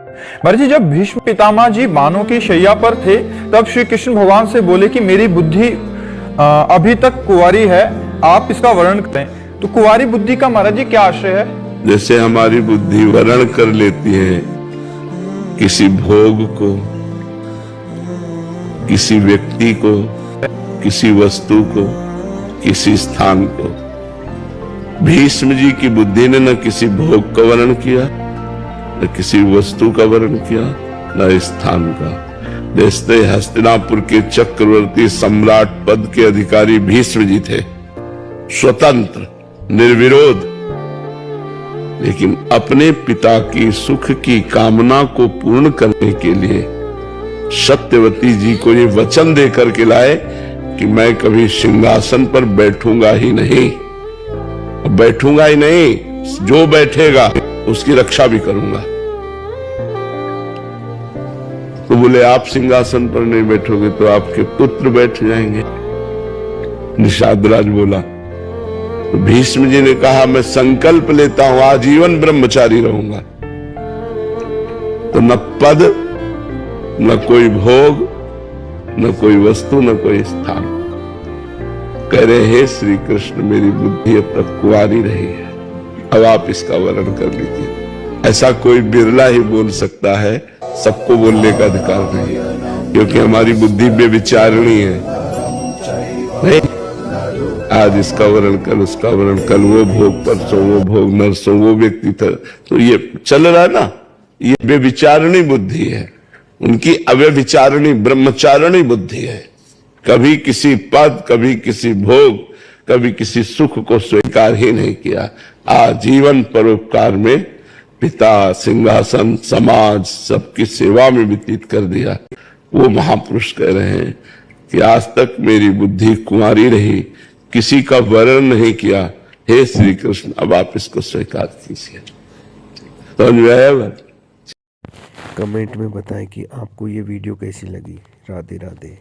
महाराज जी, जब भीष्म पितामह जी बाणों की शैया पर थे तब श्री कृष्ण भगवान से बोले कि मेरी बुद्धि अभी तक कुंवारी है, आप इसका वर्णन करें। तो कुंवारी बुद्धि का महाराज जी क्या आश्रय है? जैसे हमारी बुद्धि वर्ण कर लेती है किसी भोग को, किसी व्यक्ति को, किसी वस्तु को, किसी स्थान को। भीष्म जी की बुद्धि ने न किसी भोग का वर्णन किया, न किसी वस्तु का वर्णन किया, न स्थान का। जैसे हस्तिनापुर के चक्रवर्ती सम्राट पद के अधिकारी भीष्म जी थे, स्वतंत्र, निर्विरोध, लेकिन अपने पिता की सुख की कामना को पूर्ण करने के लिए सत्यवती जी को ये वचन देकर के लाए कि मैं कभी सिंहासन पर बैठूंगा ही नहीं, बैठूंगा ही नहीं, जो बैठेगा उसकी रक्षा भी करूंगा। तो बोले आप सिंहासन पर नहीं बैठोगे तो आपके पुत्र बैठ जाएंगे। निषाद राज बोला, तो भीष्म जी ने कहा मैं संकल्प लेता हूं आजीवन ब्रह्मचारी रहूंगा। तो न पद, न कोई भोग, न कोई वस्तु, न कोई स्थान। कह रहे हे श्री कृष्ण, मेरी बुद्धि अब तक कुंवारी रही है, अब आप इसका वर्णन कर लीजिए। ऐसा कोई बिरला ही बोल सकता है, सबको बोलने का अधिकार नहीं है, क्योंकि हमारी बुद्धि बेविचारणी है। नहीं, आज इसका वर्णन, कल उसका वर्णन, कल वो भोग, परसों वो भोग, नरसों वो व्यक्ति था। तो ये चल रहा है ना, ये बेविचारणी बुद्धि है। उनकी अव्यभिचारणी ब्रह्मचारणी बुद्धि है। कभी किसी पद, कभी किसी भोग, कभी किसी सुख को स्वीकार ही नहीं किया। आजीवन परोपकार में पिता, सिंहासन, समाज, सबकी सेवा में व्यतीत कर दिया। वो महापुरुष कह रहे हैं कि आज तक मेरी बुद्धि कुंवारी रही, किसी का वर्णन नहीं किया। हे श्री कृष्ण, अब आप इसको स्वीकार कीजिए। तो कमेंट में बताएं कि आपको ये वीडियो कैसी लगी। राधे राधे।